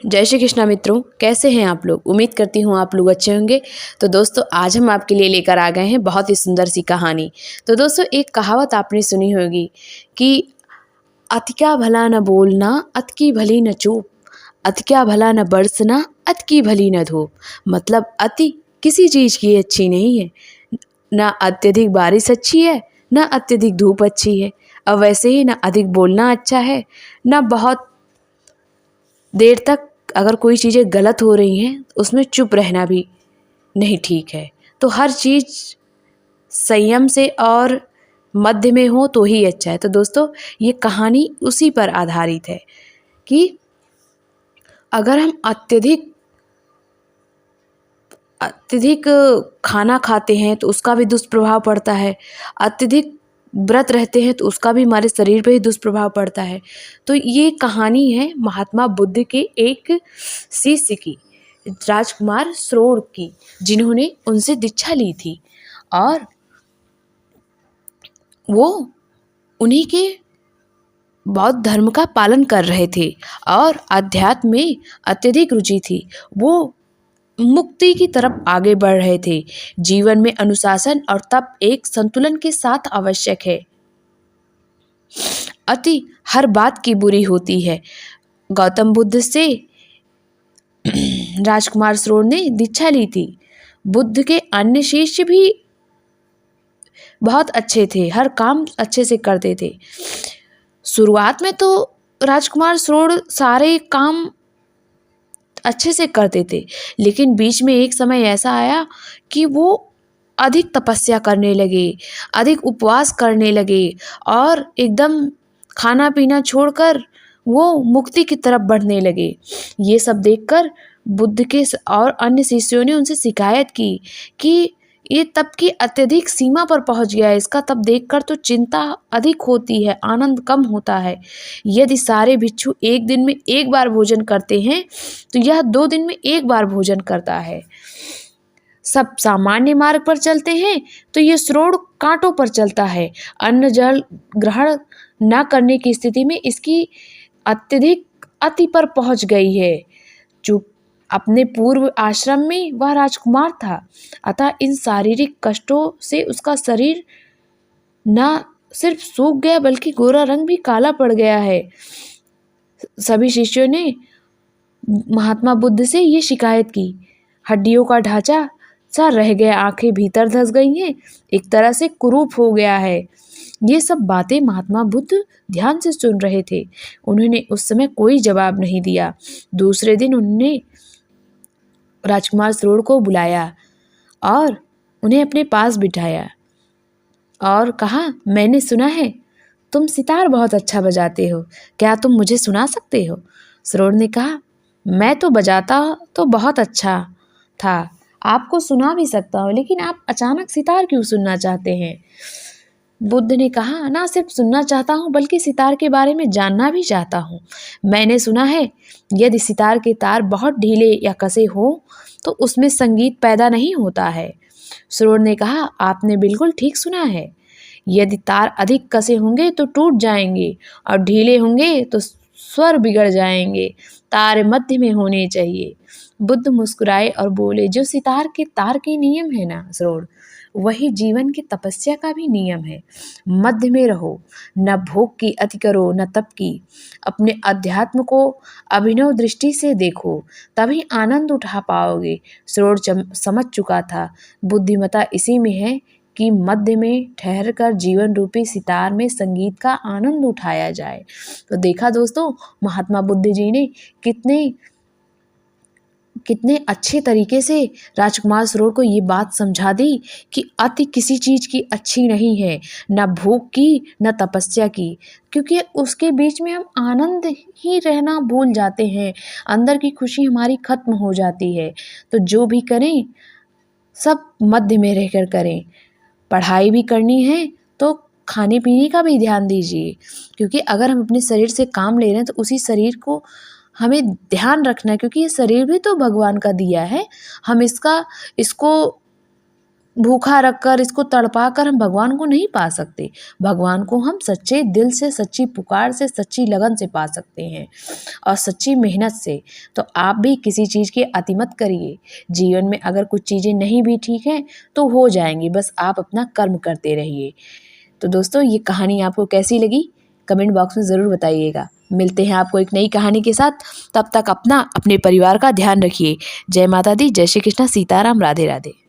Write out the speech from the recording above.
जय श्री कृष्णा मित्रों, कैसे हैं आप लोग। उम्मीद करती हूँ आप लोग अच्छे होंगे। तो दोस्तों आज हम आपके लिए लेकर आ गए हैं बहुत ही सुंदर सी कहानी। तो दोस्तों एक कहावत आपने सुनी होगी कि अति क्या भला न बोलना, अति की भली न चूप, अति क्या भला न बरसना, अति की भली न धूप। मतलब अति किसी चीज़ की अच्छी नहीं है, ना अत्यधिक बारिश अच्छी है, ना अत्यधिक धूप अच्छी है, और वैसे ही ना अधिक बोलना अच्छा है, ना बहुत देर तक अगर कोई चीज़ें गलत हो रही हैं उसमें चुप रहना भी नहीं ठीक है। तो हर चीज़ संयम से और मध्य में हो तो ही अच्छा है। तो दोस्तों ये कहानी उसी पर आधारित है कि अगर हम अत्यधिक अत्यधिक खाना खाते हैं तो उसका भी दुष्प्रभाव पड़ता है, अत्यधिक व्रत रहते हैं तो उसका भी हमारे शरीर पे ही दुष्प्रभाव पड़ता है। तो ये कहानी है महात्मा बुद्ध के एक शिष्य की, राजकुमार श्रोण की, जिन्होंने उनसे दीक्षा ली थी और वो उन्हीं के बौद्ध धर्म का पालन कर रहे थे और अध्यात्म में अत्यधिक रुचि थी। वो मुक्ति की तरफ आगे बढ़ रहे थे। जीवन में अनुशासन और तप एक संतुलन के साथ आवश्यक है। अति हर बात की बुरी होती है। गौतम बुद्ध से राजकुमार श्रोण ने दीक्षा ली थी। बुद्ध के अन्य शिष्य भी बहुत अच्छे थे, हर काम अच्छे से करते थे। शुरुआत में तो राजकुमार श्रोण सारे काम अच्छे से करते थे, लेकिन बीच में एक समय ऐसा आया कि वो अधिक तपस्या करने लगे, अधिक उपवास करने लगे और एकदम खाना पीना छोड़कर वो मुक्ति की तरफ बढ़ने लगे। ये सब देखकर बुद्ध के और अन्य शिष्यों ने उनसे शिकायत की कि ये तप की अत्यधिक सीमा पर पहुंच गया है, इसका तप देखकर तो चिंता अधिक होती है, आनंद कम होता है। यदि सारे भिक्षु एक दिन में एक बार भोजन करते हैं तो यह 2 दिन में एक बार भोजन करता है। सब सामान्य मार्ग पर चलते हैं तो ये श्रोण कांटों पर चलता है। अन्न जल ग्रहण न करने की स्थिति में इसकी अत्यधिक अति पर पहुंच गई है। जो अपने पूर्व आश्रम में वह राजकुमार था, अतः इन शारीरिक कष्टों से उसका शरीर न सिर्फ सूख गया बल्कि गोरा रंग भी काला पड़ गया है। सभी शिष्यों ने महात्मा बुद्ध से ये शिकायत की। हड्डियों का ढांचा सा रह गया, आंखें भीतर धंस गई हैं, एक तरह से कुरूप हो गया है। ये सब बातें महात्मा बुद्ध ध्यान से सुन रहे थे। उन्होंने उस समय कोई जवाब नहीं दिया। दूसरे दिन उन्होंने राजकुमार श्रोण को बुलाया और उन्हें अपने पास बिठाया और कहा, मैंने सुना है तुम सितार बहुत अच्छा बजाते हो, क्या तुम मुझे सुना सकते हो। श्रोण ने कहा, मैं तो बजाता तो बहुत अच्छा था, आपको सुना भी सकता हूँ, लेकिन आप अचानक सितार क्यों सुनना चाहते हैं। बुद्ध ने कहा, ना सिर्फ सुनना चाहता हूँ बल्कि सितार के बारे में जानना भी चाहता हूँ। मैंने सुना है यदि सितार के तार बहुत ढीले या कसे हो तो उसमें संगीत पैदा नहीं होता है। श्रोण ने कहा, आपने बिल्कुल ठीक सुना है। यदि तार अधिक कसे होंगे तो टूट जाएंगे और ढीले होंगे तो स्वर बिगड़ जाएंगे। तार मध्य में होने चाहिए। बुद्ध मुस्कुराए और बोले, जो सितार के तार के नियम है ना श्रोण, वही जीवन की तपस्या का भी नियम है। मध्य में रहो, न भोग की अति करो न तप की। अपने अध्यात्म को अभिनव दृष्टि से देखो, तभी आनंद उठा पाओगे। श्रोण समझ चुका था, बुद्धिमता इसी में है कि मध्य में ठहर कर जीवन रूपी सितार में संगीत का आनंद उठाया जाए। तो देखा दोस्तों, महात्मा बुद्ध जी ने कितने अच्छे तरीके से राजकुमार श्रोण को ये बात समझा दी कि अति किसी चीज़ की अच्छी नहीं है, न भोग की न तपस्या की, क्योंकि उसके बीच में हम आनंद ही रहना भूल जाते हैं, अंदर की खुशी हमारी खत्म हो जाती है। तो जो भी करें सब मध्य में रहकर करें। पढ़ाई भी करनी है तो खाने पीने का भी ध्यान दीजिए, क्योंकि अगर हम अपने शरीर से काम ले रहे हैं तो उसी शरीर को हमें ध्यान रखना है, क्योंकि ये शरीर भी तो भगवान का दिया है। हम इसको भूखा रखकर, इसको तड़पा कर हम भगवान को नहीं पा सकते। भगवान को हम सच्चे दिल से, सच्ची पुकार से, सच्ची लगन से पा सकते हैं और सच्ची मेहनत से। तो आप भी किसी चीज़ की अति मत करिए। जीवन में अगर कुछ चीज़ें नहीं भी ठीक हैं तो हो जाएंगी, बस आप अपना कर्म करते रहिए। तो दोस्तों, ये कहानी आपको कैसी लगी कमेंट बॉक्स में ज़रूर बताइएगा। मिलते हैं आपको एक नई कहानी के साथ। तब तक अपना, अपने परिवार का ध्यान रखिए। जय माता दी, जय श्री कृष्णा, सीताराम, राधे राधे।